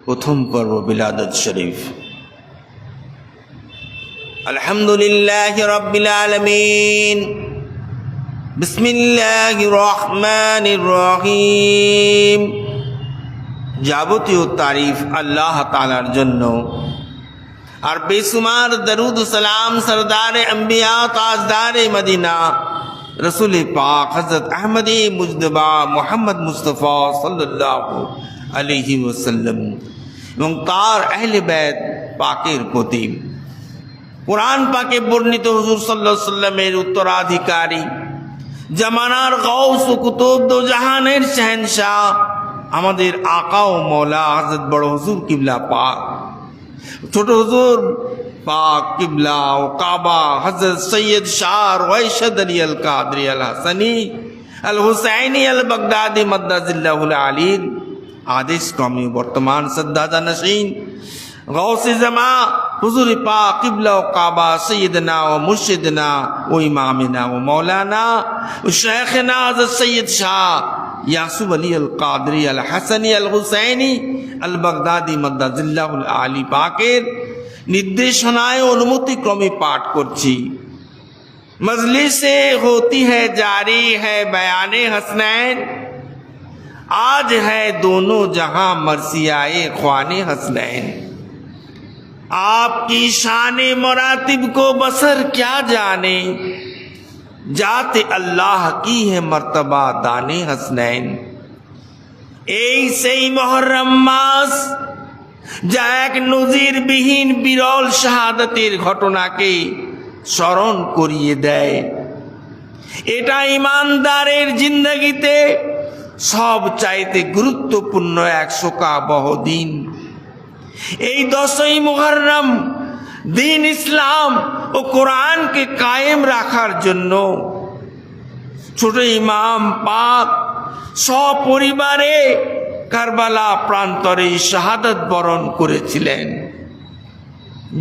প্রথম পর্ব বিলাদত শরীফ। আলহামদুলিল্লাহি রাব্বিল আলামিন, বিসমিল্লাহির রহমানির রহিম। যাবতীয় তারিফ আল্লাহ তাআলার জন্য, আর বেসুমার দরুদ সালাম সরদারে আম্বিয়া তাজদারে মদিনা রসুল পাক হযরত আহমদে মুজতবা মুহাম্মদ মুস্তাফা সাল্লাল্লাহু আলাইহি ওয়াসাল্লাম এবং তার আহলে বাইত পাকের প্রতি, কোরআন পাকে বর্ণিত হুজুর সাল্লাল্লাহু আলাইহি ওয়াসাল্লামের উত্তরাধিকারী, জামানার গাউস ও কুতুব, দো জাহানের শহনশাহ, আমাদের আকা ও মৌলা হযরত বড় হুজুর কিবলা পাক, ছোট হুজুর পাক কিবলা ও কাবা হযরত সৈয়দ শাহ রয়শদ আলী আল কাদরি আল হাসানি আল হুসাইনি আল বাগদাদি মাদ্দাজিল্লাহুল আলীর আদেশ ক্রমে বর্তমান সদ্দাদা নশীন গৌসে জামা হুজুর পাক কিবলা ও কাবা সৈয়দনা ও মুর্শিদনা ও ইমামিনা ও মৌলানা ও শেখনা হযরত সৈয়দ শাহ ইয়াসুফ আলী আল কাদরি আল হাসানি আল হুসাইনি আল বাগদাদি মাদ্দাজিল্লাহুল আলী পাকের निर्देशनाएं अनुमति क्रमे पाठ करছি। मजलिसे होती है जारी है बयाने हसनैन, आज है दोनों जहां मरसियाए ख्वाने हसनैन। आपकी शान मरातिब को बसर क्या जाने, जाते अल्लाह की है मर्तबा दाने हसनैन। এই সেই মুহররম মাস, যা এক নজিরবিহীন বিরল শাহাদাতের ঘটনাকে স্মরণ করিয়ে দেয়। এটা ইমানদারের জিন্দগিতে সব চাইতে গুরুত্বপূর্ণ এক শোকাবহ দিন। এই 10ই মুহররম দিন ইসলাম ও কোরআনকে কায়েম রাখার জন্য ছোট ইমাম পাক সপরিবারে কারবালা প্রান্তরে শাহাদাত বরণ করেছিলেন,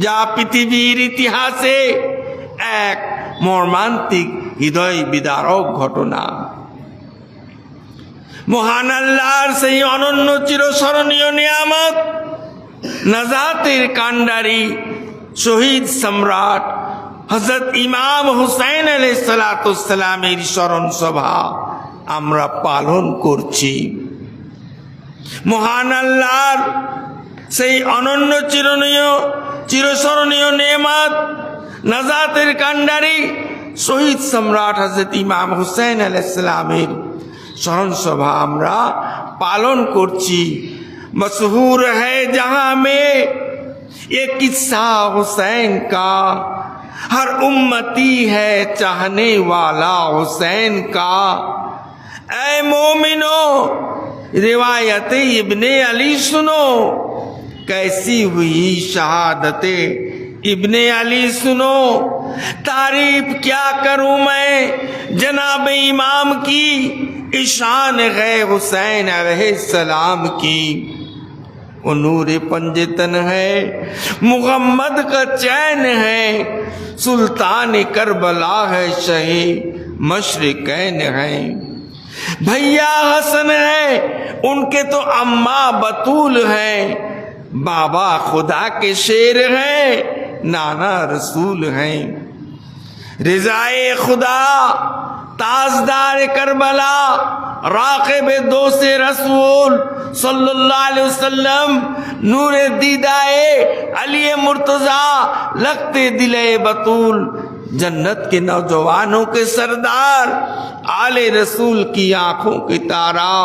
যা পৃথিবীর ইতিহাসে এক মর্মান্তিক হৃদয় বিদারক ঘটনা। মহান আল্লাহর সেই অনন্য চিরস্মরণীয় নিয়ামত, নাজাতের কান্ডারি শহীদ সম্রাট হযরত ইমাম হুসাইন আলাইহিস সালাতুস সালামের স্মরণ সভা আমরা পালন করছি। মহান আল্লাহর সেই অনন্য চিরস্মরণীয় নেয়ামত, নাজাতের কান্ডারি শহীদ সম্রাট হযরত ইমাম হুসাইন আলাইহিস সালামের স্মরণ সভা আমরা পালন করছি। মশহুর হ্যায় জাহাঁ মে ये किस्सा हुसैन का, हर उम्मती है चाहने वाला हुसैन का। ऐ मोमिनो रिवायत इब्ने अली सुनो, कैसी हुई शहादते इब्ने अली सुनो। तारीफ क्या करूं मैं जनाब इमाम की, ईशान है हुसैन अलैहिस्सलाम की। वो नूर पंजतन है, मुहम्मद का चैन है, सुल्तान करबला है, शही मशरिकैन है। भैया हसन है, उनके तो अम्मा बतूल है, बाबा खुदा के शेर है, नाना रसूल है। रिजाए खुदा ताजदार करबला राक़िब दोस्त रसूल सल्लल्लाहु अलैहि वसल्लम, नूरे दीदाए अली मुर्तजा, लगते दिले बतूल, जन्नत के नौजवानों के सरदार, आले रसूल की आंखों की तारा,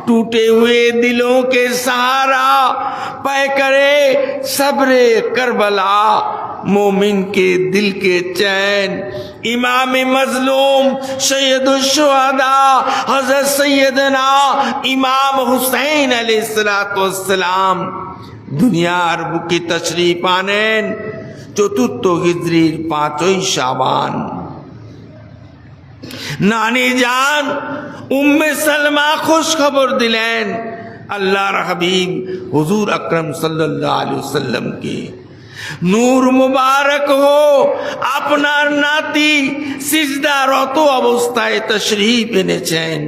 टूटे हुए दिलों के सहारा, पै करे सब्रे करबला, मोमिन के दिल के चैन। इमाम मजलूम सैयदुश शुहदा हज़रत सैयदना इमाम हुसैन अलैहिस्सलाम दुनियार बुके तशरीफ आनेन 4 হিজরির 5ই শাবান। নানি জান উম্মে সালমা খুশ খবর দিলেন আল্লাহর হাবিব হুজুর আকরাম সাল্লাল্লাহু আলাইহি ওয়াসাল্লাম কে, নূর মুবারক হো আপনার নাতি সিজদারত অবস্থায় তশরীফ এনেছেন।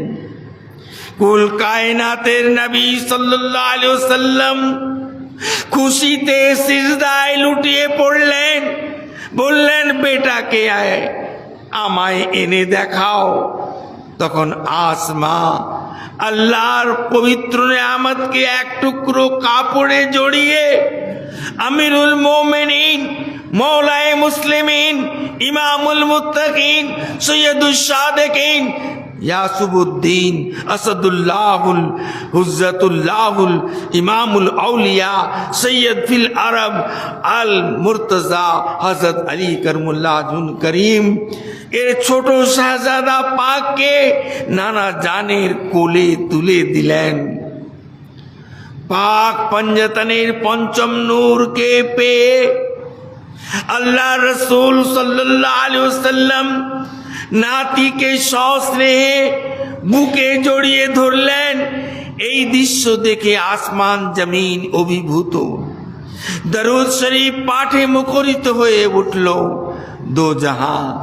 কুল কায়নাতের নবী সাল্লাল্লাহু আলাইহি ওয়াসাল্লাম খুশিতে সিজদায় লুটিয়ে পড়লেন, বললেন বেটাকে আমায় এনে দেখাও। তখন আসমা আল্লাহর পবিত্র নেয়ামতকে এক টুকরো কাপড়ে জড়িয়ে আমিরুল মোমিনিন, মৌলায়ে মুসলিমিন, ইমামুল মুত্তাকিন, সৈয়দুস সাদিকিন, ইয়াসুবুদ্দিন, আসাদুল্লাহুল হুজ্জাতুল্লাহুল, ইমামুল আউলিয়া, সৈয়দ ফিল আরব আল মুর্তজা হযরত আলী করমুল্লাহুল করিম এর ছোট শাহজাদা পাককে নানা জানের কোলে তুলে দিলেন। পাক পঞ্জতনের পঞ্চম নূরকে পেয়ে আল্লাহ রসুল সাল্লাল্লাহু আলাইহি ওয়াসাল্লাম নাতিকে সস্নেহে বুকে জড়িয়ে ধরলেন। এই দৃশ্য দেখে আসমান জমিন অভিভূত, দরুদ শরীফ পাঠে মুখরিত হয়ে উঠল দো জাহান।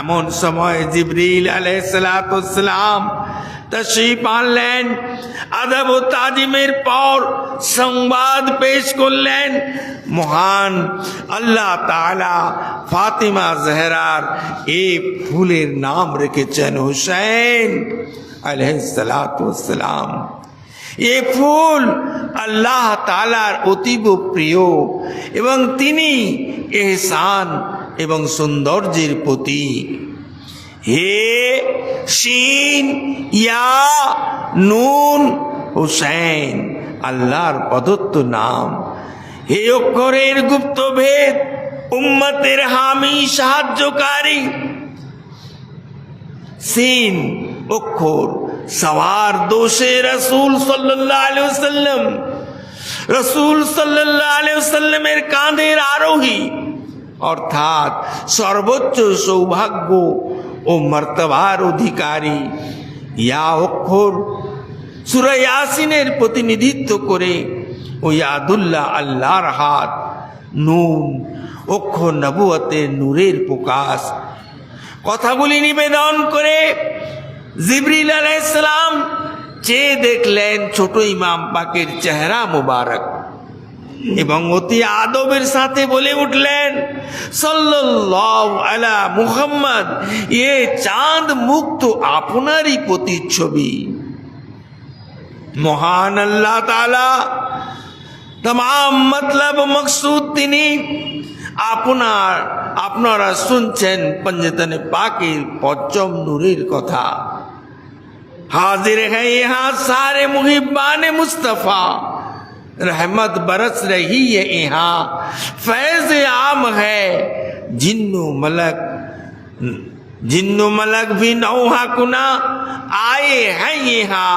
এমন সময় জিবরিল আলাইহিসসালাম তশরিফ আনলেন। আদব ও তাজিমের পর সংবাদ পেশ করলেন, মহান আল্লাহ তাআলা ফাতিমা জহরার এই ফুলের নাম রেখেছেন হুসাইন আলাইহিসসালাম। এই ফুল আল্লাহ তাআলার অতীব প্রিয় এবং তিনি ইহসান এবং সৌন্দর্যের প্রতীক। হে শিন ইয়া নুন হুসাইন, আল্লাহর প্রদত্ত নাম। হে অক্ষরের গুপ্ত ভেদ, উম্মতের হামি সাহায্যকারী। সিন অক্ষর সওয়ার দোষে রসুল সাল্লাল্লাহু আলাইহি ওয়াসাল্লাম, রসুল সাল্লাল্লাহু আলাইহি ওয়াসাল্লামের কাঁধের আরোহী, অর্থাৎ সর্বোচ্চ সৌভাগ্য ও মর্তবার অধিকারী। ইয়া অক্ষর সূরা ইয়াসিনের প্রতিনিধিত্ব করে ও ইয়াদুল্লাহ আল্লাহর হাত। নুন অক্ষর নবুয়তের নূরের প্রকাশ। কথাগুলি নিবেদন করে জিবরিল আলাইহিস সালাম চেয়ে দেখলেন ছোট ইমাম পাকের চেহারা মুবারক এবং অতি আদবের সাথে বলে উঠলেন, সাল্লাল্লাহু আলা মুহাম্মদ, এ চাঁদ মুক্ত আপনারই প্রতিচ্ছবি। মহান আল্লাহ তাআলা तमाम मतलब मकसूद তিনি। আপনারা শুনছেন पंजतन पाके पच्चम नूरेर कथा। हाजिर है यहाँ सारे मुहिब्बान मुस्तफ़ा, रहमत बरस रही है यहाँ, फैज़ आम है। जिन्नो मलक भी नौहा कुना आए हैं यहाँ,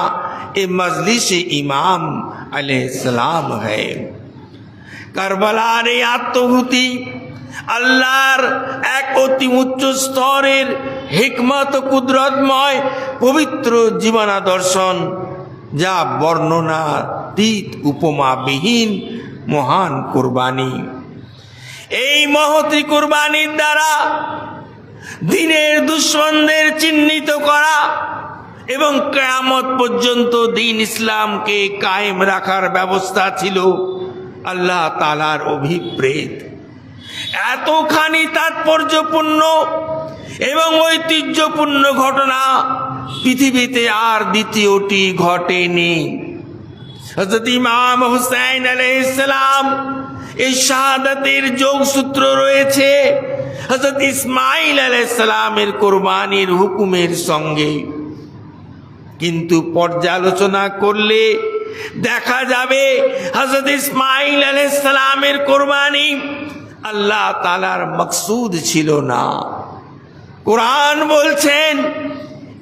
ए मजलिस इमाम अलैहिस्सलाम है। কারবালার এই আত্মহুতি আল্লাহর এক অতি উচ্চ স্তরের হিকমত ও কুদরতময় পবিত্র জীবনাদর্শন, যা বর্ণনাতীত উপমাবিহীন মহান কুরবানি। এই মহতী কুরবানির দ্বারা দ্বীনের দুশমনদের চিহ্নিত করা এবং কিয়ামত পর্যন্ত দ্বীন ইসলামকে কায়েম রাখার ব্যবস্থা ছিল আল্লাহ তাআলার অভিপ্রেত। এতখানি তাৎপর্যপূর্ণ এবং ঐতিহ্যপূর্ণ ঘটনা পৃথিবীতে আর দ্বিতীয়টি ঘটেনি। হযরত ইমাম হুসাইন আলাইহিস সালাম এই শাহাদাতের যোগসূত্র রয়েছে হযরত ইসমাঈল আলাইহিস সালামের কুরবানির হুকুমের সঙ্গে। কিন্তু পর্যালোচনা করলে দেখা যাবে হযরত ইসমাঈল আলাইহিস সালামের কুরবানি আল্লাহ তাআলার মকসুদ ছিল না। কুরআন বলছেন,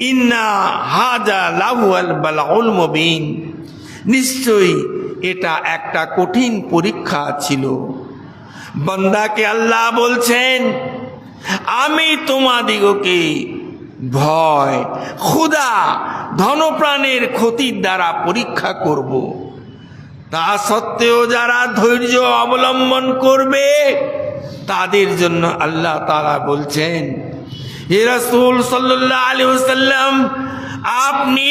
ইন্না হাযা লাহুল বালাউল মুবিন, নিশ্চয়ই এটা একটা কঠিন পরীক্ষা ছিল। বান্দাকে আল্লাহ বলছেন, আমি তোমাদিগকে ভয়, ক্ষুধা, ধনপ্রাণের ক্ষতির দ্বারা পরীক্ষা করব। তা সত্ত্বেও যারা ধৈর্য অবলম্বন করবে তাদের জন্য আল্লাহ তাআলা বলছেন, হে রাসূল সাল্লাল্লাহু আলাইহি ওয়াসাল্লাম, আপনি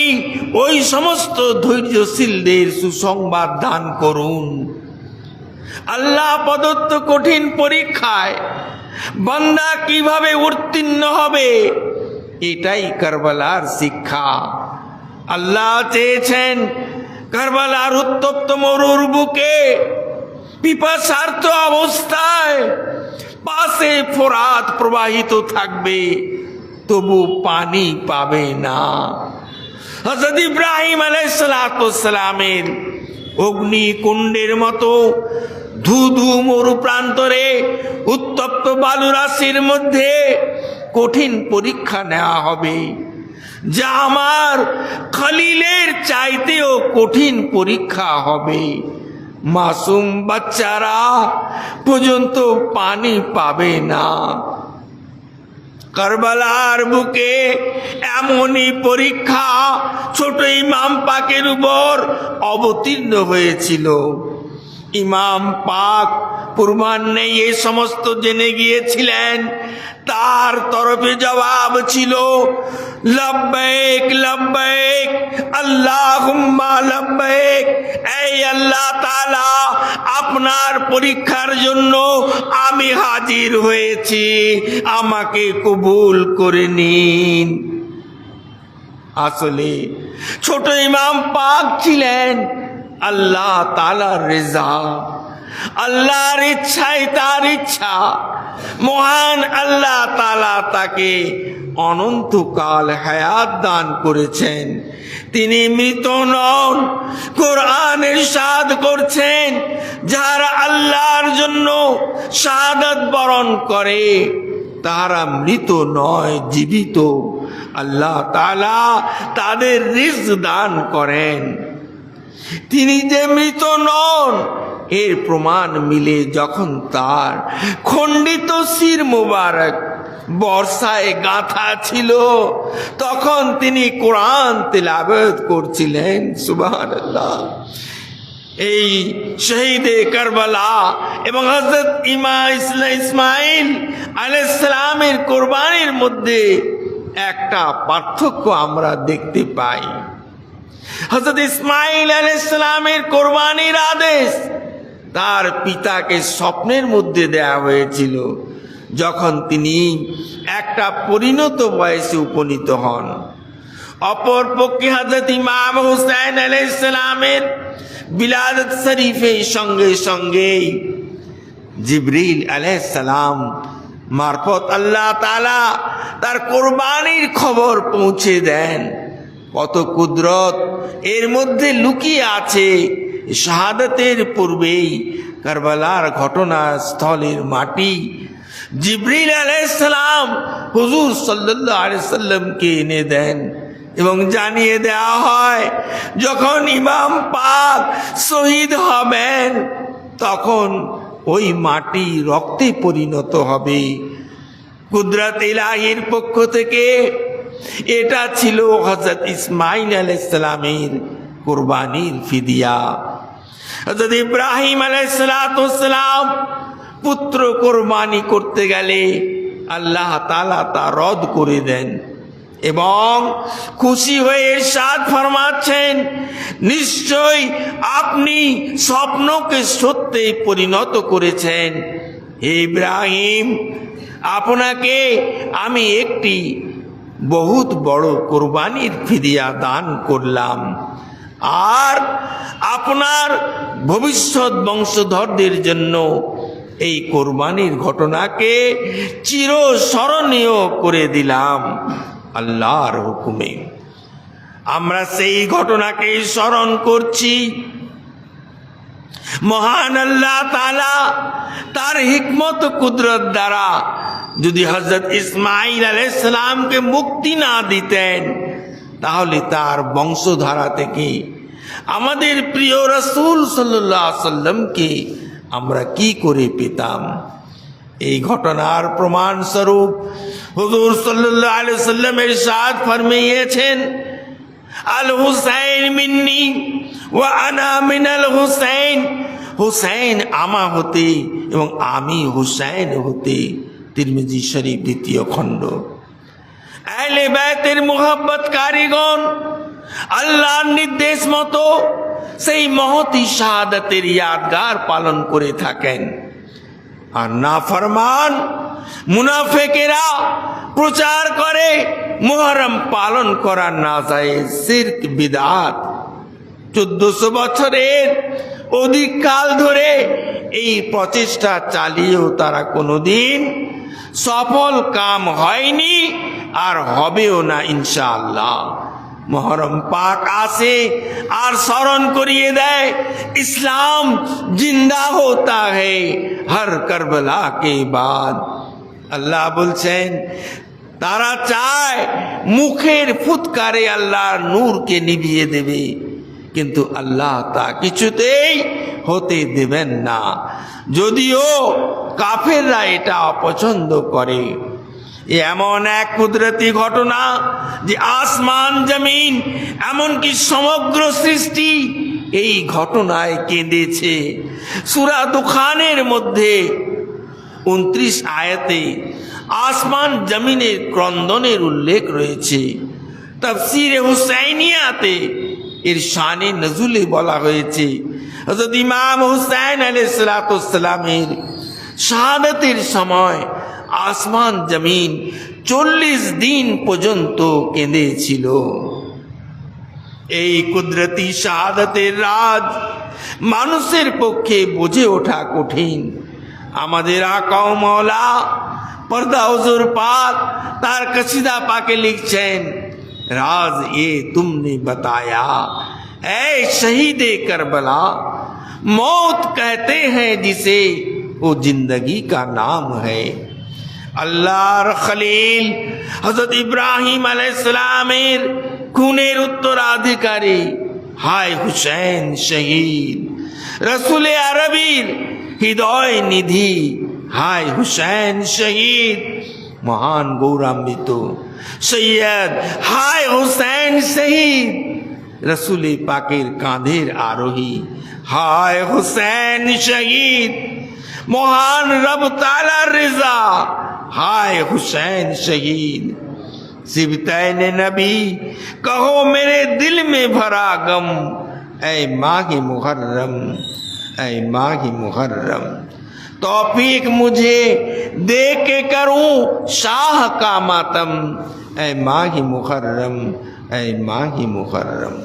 ওই সমস্ত ধৈর্যশীলদের সুসংবাদ দান করুন আল্লাহ প্রদত্ত কঠিন পরীক্ষায় বান্দা কিভাবে উত্তীর্ণ হবে, এটাই কারবালার শিক্ষা। আল্লাহ চেয়েছেন কারবালার উত্তপ্ত মরুর বুকে পিপাসার্ত অবস্থায় পাশে ফোরাত প্রবাহিত থাকবে, তবু পানি পাবে না। হযরত ইব্রাহিম আলাইহিসসালামের অগ্নিকুণ্ডের মতো ধুধু মরু প্রান্তরে উত্তপ্ত বালুরাশির মধ্যে কঠিন পরীক্ষা নেওয়া হবে, যা আমার খলিলের চাইতেও কঠিন পরীক্ষা হবে। মাসুম বাচ্চারা পর্যন্ত পানি পাবে না। কারবালার বুকে এমনই পরীক্ষা ছোট ইমাম পাকের উপর অবতীর্ণ হয়েছিল। ইমাম পাক পূর্বাহ্নে এই সমস্ত জেনে গিয়েছিলেন। তার তরফে জবাব ছিল লব্বাইক লব্বাইক আল্লাহুম্মা লব্বাইক। এই আল্লাহ তাআলা, আপনার পরীক্ষার জন্য আমি হাজির হয়েছি, আমাকে কবুল করে নিন। আসলে ছোট ইমাম পাক ছিলেন আল্লাহ তাআলার রেজা, আল্লাহর ইচ্ছায় তার ইচ্ছা। মহান আল্লাহ তাআলা তাকে অনন্তকাল হায়াত দান করেছেন। তিনি মৃত নন। কোরআন ইরশাদ করছেন, যারা আল্লাহর জন্য শাহাদাত বরণ করে তারা মৃত নয়, জীবিত। আল্লাহ তাআলা তাদের রিজক দান করেন। তিনি যে মৃত নন এর প্রমাণ মিলে যখন তার খণ্ডিত শির মোবারক বর্ষায় গাঁথা ছিল, তখন তিনি কোরআন তেলাওয়াত করছিলেন। সুবহানাল্লাহ। এই শহীদে কারবালা এবং হযরত ইসমাইল আলাইহিস সালামের কোরবানির মধ্যে একটা পার্থক্য আমরা দেখতে পাই। হযরত ইসমাইল আলাইহিস সালামের কোরবানির আদেশ তার পিতাকে স্বপ্নের মধ্যে দেয়া হয়েছিল, যখন তিনি একটা পরিণত বয়সে উপনীত হন। অপরপক্ষে হযরত ইমাম হুসাইন আলাইহিস সালামের বিলাদত শরীফের সঙ্গে সঙ্গে জিবরিল আলাইহিস সালাম মারফত আল্লাহ তাআলা তার কোরবানির খবর পৌঁছে দেন। কত কুদরত এর মধ্যে লুকিয়ে আছে। শাহাদাতের পূর্বেই কারবালার ঘটনাস্থলের মাটি জিবরিল আলাইহিস সালাম হুজুর সাল্লাল্লাহু আলাইহি সাল্লামকে এনে দেন এবং জানিয়ে দেওয়া হয়, যখন ইমাম পাক শহীদ হবেন তখন ওই মাটি রক্তে পরিণত হবে। কুদরত ইলাহির পক্ষ থেকে এটা ছিল হযরত ইসমাইল আলাইহিস সালামের কুরবানির ফিদিয়া। হযরত ইব্রাহিম আলাইহিস সালাম পুত্র কুরবানি করতে গেলে আল্লাহ তাআলা তা রদ করে দেন এবং খুশি হয়ে ইরশাদ ফরমাচ্ছেন, নিশ্চয় আপনি স্বপ্নকে সত্যে পরিণত করেছেন। হে ইব্রাহিম, আপনাকে আমি একটি বহুত বড় কোরবানির ফিদিয়া দান করলাম, আর আপনার ভবিষ্যৎ বংশধরদের জন্য এই কোরবানির ঘটনাকে চিরস্মরণীয় করে দিলাম আল্লাহর হুকুমে। আমরা সেই ঘটনাকে স্মরণ করছি। মহান আল্লাহ তাআলা তার হিকমত কুদরত দ্বারা যদি হযরত ইসমাইল আলাইহিস সালামকে মুক্তি না দিতেন, তাহলে তার বংশধারা থেকে আমাদের প্রিয় রাসূল সাল্লাল্লাহু আলাইহি সাল্লামকে আমরা কি করে পেতাম। এই ঘটনার প্রমাণ স্বরূপ হুজুর সাল্লাল্লাহু আলাইহি সাল্লাম ইরশাদ ফরমিয়েছেন, আল হুসাইন মিন্নি ওয়া আনা মিনাল হুসাইন। হুসাইন আমা হতে এবং আমি হুসাইন হতে। তিরমিজি শরীফ 2য় খণ্ড। আহলে বাইতের মুহাব্বত কারিগণ আল্লাহর নির্দেশ মতো সেই মহতি শাহাদাতের ইয়াদগার পালন করে থাকেন। আর নাফরমান মুনাফিকেরা প্রচার করে মুহররম পালন করা নাজায়েজ, শিরক, বিদআত। 1400 বছরের অধিক কাল ধরে এই প্রচেষ্টা চালিয়েও তারা কোনোদিন সফল কাম হয়নি, আর হবেও না ইনশাআল্লাহ। মুহররম পাক আসে আর স্মরণ করিয়ে দেয়, ইসলাম জিন্দা होता है हर करबला के बाद। আল্লাহ বলছেন তারা চায় মুখের ফুৎকারে আল্লাহর নূরকে নিভিয়ে দেবে, কিন্তু আল্লাহ তা কিছুতেই হতে দেবেন না। যদিও কাফেররা এটা অপছন্দ করে। এমন এক কুদরতি ঘটনা যে আসমান জমিন এমনকি সমগ্র সৃষ্টি এই ঘটনায় কেঁদেছে। সূরা দুখানের মধ্যে 29 আয়াতে আসমান জমিনের ক্রন্দনের উল্লেখ রয়েছে। তাফসীরে হুসাইনিয়াতে এর শানে নজুলে বলা হয়েছে, হযরত ইমাম হুসাইন আলাইহিস সালামের শাহাদাতের সময় আসমান জমিন 40 দিন পর্যন্ত কেঁদেছিল। এই কুদরতি শাহাদাতের রাজ মানুষের পক্ষে বুঝে ওঠা কঠিন। আমাদের আকা ও মওলা पर्दा हुजूर पाक तार कसीदा पाके लिखছেন, राज ये तुमने बताया ऐ शहीद करबला, मौत कहते हैं जिसे वो जिंदगी का नाम है। আল্লাহর খলিল হযরত ইব্রাহিম আলাইহিস সালামের খুনের উত্তরাধিকারী হায় হুসেন শহীদ, রসুল আরবির হৃদয় নিধি হায় হুসেন শহীদ, মহান গৌরান্বিত সৈয়দ হায় হুসেন শহীদ, রসুল পাকের কাঁধের আরোহী হায় হুসেন শহীদ, মহান রব তাআলার রিজা हाय हुसैन शहीद। सिबतैन नबी कहो मेरे दिल में भरा गम, ऐ माही मुहर्रम, ऐ माही मुहर्रम। तौफीक मुझे दे के करूं शाह का मातम, ऐ माही मुहर्रम, ऐ माही मुहर्रम।